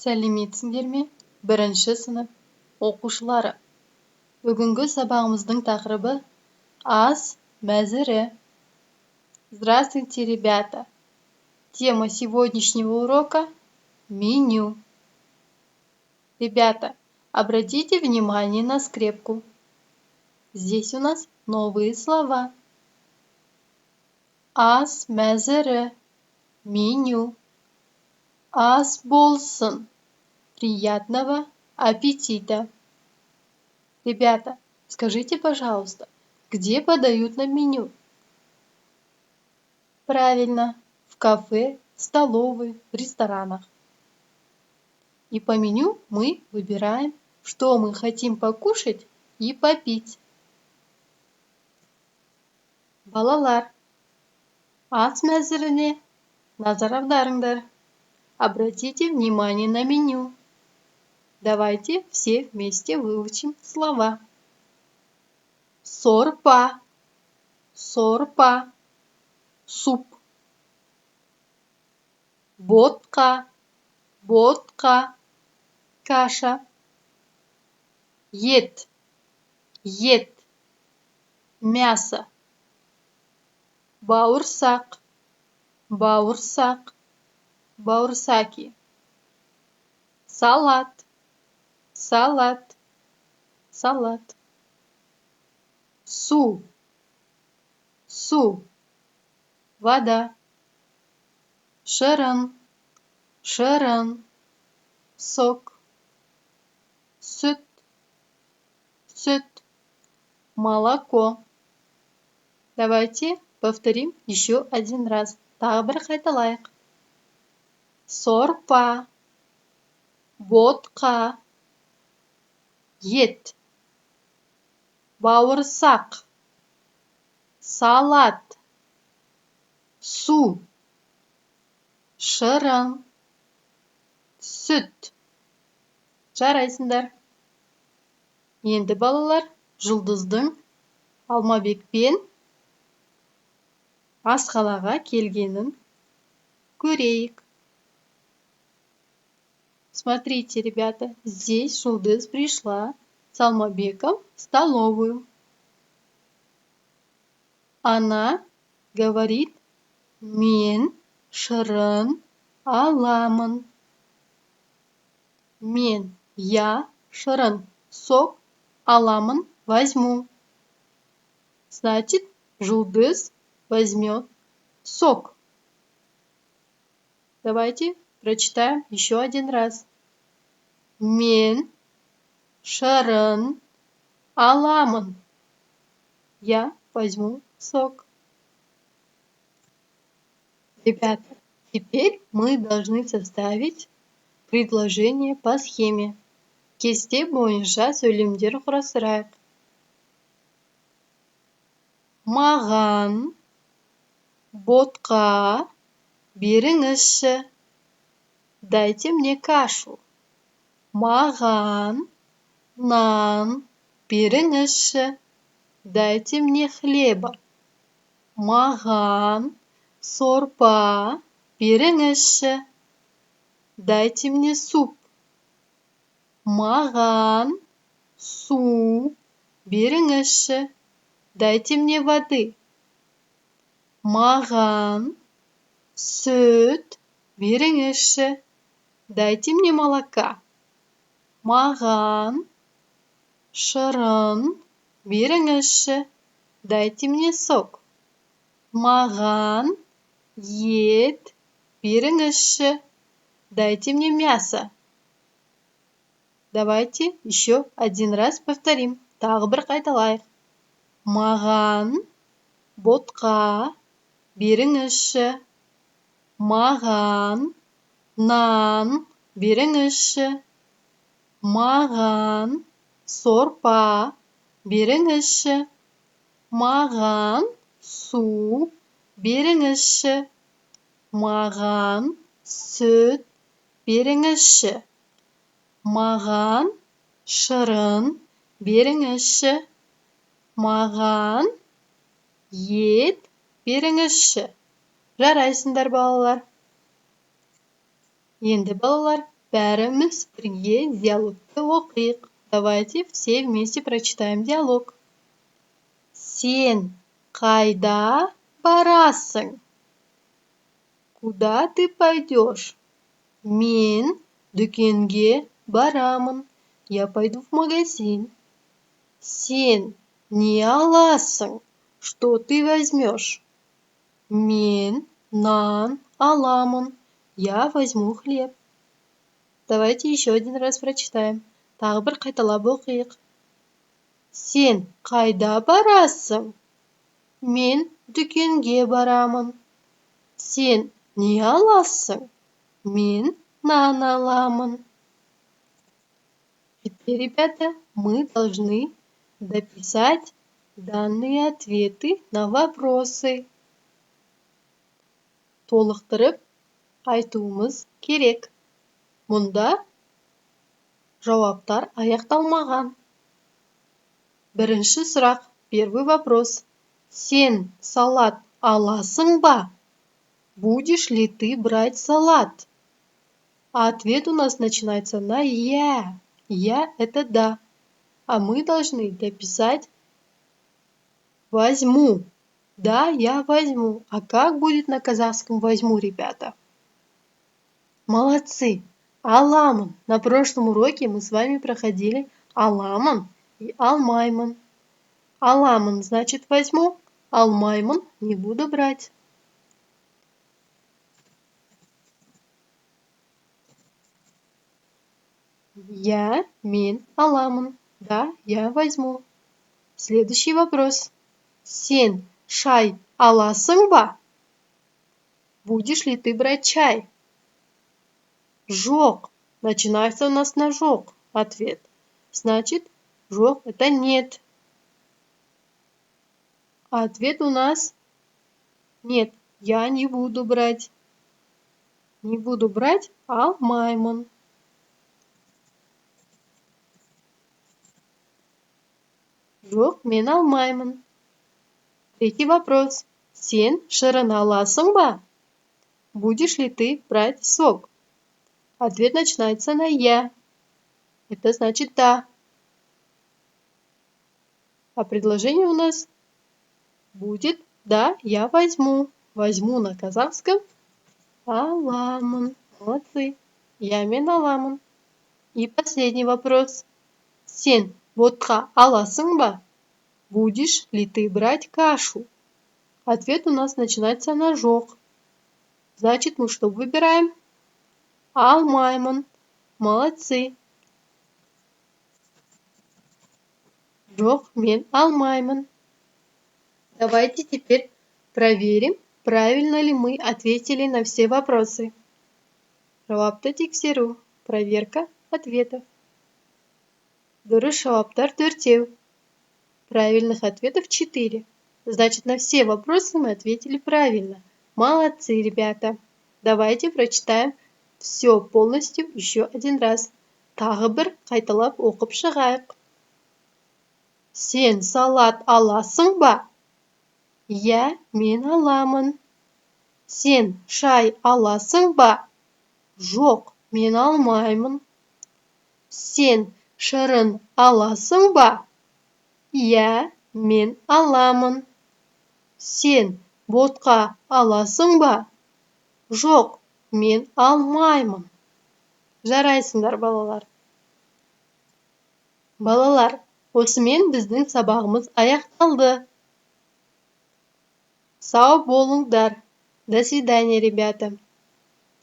Сәлеметсіңдер ме? Бірінші сынып оқушылары. Бүгінгі сабағымыздың тақырыбы ас мәзірі. Здравствуйте, ребята! Тема сегодняшнего урока – меню. Ребята, обратите внимание на скрепку. Здесь у нас новые слова. Ас мәзірі – меню. Ас болсын. Приятного аппетита! Ребята, скажите, пожалуйста, где подают нам меню? Правильно, в кафе, столовой, в ресторанах. И по меню мы выбираем, что мы хотим покушать и попить. Балалар, ас мәзіріне назар аударыңдар. Обратите внимание на меню. Давайте все вместе выучим слова. Сорпа, сорпа, суп. Ботка, ботка, каша. Ет, ет, мясо. Бауырсақ, бауырсақ, бауырсаки. Салат, салат, салат. Су, су, вода. Шырын, шырын, сок. Сүт, сүт, молоко. Давайте повторим еще один раз. Тағы бір қайталайық. Сорпа, ботқа, ет, бауырсақ, салат, су, шырын, сүт. Жарайсыңдар. Енді балалар Жұлдыздың Алмабекпен асханаға келгенін көрейік. Смотрите, ребята, здесь Жұлдыз пришла с Алмабеком в столовую. Она говорит: мен шырын аламын. Мен, я, шырын, сок, аламын, возьму. Значит, Жұлдыз возьмет сок. Давайте прочитаем еще один раз. Мен шырын аламын. Я возьму сок. Ребята, теперь мы должны составить предложение по схеме. Кесте бойынша сөйлемдер құрастырайық. Маған ботқа беріңізші. Дайте мне кашу. Маған нан беріңізші. Дайте мне хлеба. Маған сорпа беріңізші. Дайте мне суп. Маған су беріңізші. Дайте мне воды. Маған сүт беріңізші. Дайте мне молока. Маған шырын беріңізші. Дайте мне сок. Маған ет беріңізші. Дайте мне мясо. Давайте еще один раз повторим. Тағы бір қайталайық. Маған ботқа беріңізші. Маған нан беріңізші. Маған сорпа беріңізші. Маған су беріңізші. Маған сүт беріңізші. Маған шырын беріңізші. Маған ет беріңізші. Жарайсыңдар, балалар. Енді, балалар, бәріміз бірге диалогты оқиық. Давайте все вместе прочитаем диалог. Сен қайда барасың? Куда ты пойдешь? Мен дүкенге барамын. Я пойду в магазин. Сен не аласың? Что ты возьмешь? Мен нан аламын. Я возьму хлеб. Давайте еще один раз прочитаем. Тағы бір қайталап оқиық. Сен қайда барасың? Мен дүкенге барамын. Сен не аласың? Мен нан аламын. Теперь, ребята, мы должны дописать данные ответы на вопросы. Толықтырып айтуымыз керек. Мұнда жауаптар аяқталмаған. Бірінші сұрақ, первый вопрос. Сен салат аласың ба? Будешь ли ты брать салат? Ответ у нас начинается на «я». «Я» — это «да». А мы должны дописать «возьму». Да, я возьму. А как будет на казахском «возьму», ребята? Молодцы! Аламын. На прошлом уроке мы с вами проходили аламын и алмаймын. Аламын значит возьму, алмаймын не буду брать. Я, мен, аламын. Да, я возьму. Следующий вопрос. Сен шай аласың ба? Будешь ли ты брать чай? Жоқ. Начинается у нас на жоқ. Ответ. Значит, жоқ это нет. Ответ у нас нет. Я не буду брать. Не буду брать алмаймын. Жоқ, мен алмаймын. Третий вопрос. Сен шырын аласың ба? Будешь ли ты брать сок? Ответ начинается на «я». Это значит «да». А предложение у нас будет «да, я возьму». Возьму на казахском аламын. Молодцы. Я мен аламын. И последний вопрос. Сен ботқа аласың ба? Будешь ли ты брать кашу? Ответ у нас начинается на жоқ. Значит, мы что выбираем? Алмаймын. Молодцы. Жоқ, мен алмаймын. Давайте теперь проверим, правильно ли мы ответили на все вопросы. Жауапты тексеру. Проверка ответов. Дұрыс жауаптар 4. Правильных ответов 4. Значит, на все вопросы мы ответили правильно. Молодцы, ребята. Давайте прочитаем все полностью еще один раз. Тағы бір қайталап оқып шығайық. Сен салат аласың ба? Я, мен аламын. Сен шай аласың ба? Жоқ, мен алмаймын. Сен шырын аласың ба? Я, мен аламын. Сен ботқа аласың ба? Жоқ, мен алмаймын. Жарайсыңдар, балалар. Балалар, осымен біздің сабағымыз аяқталды. Сау болыңдар. До свидания, ребята.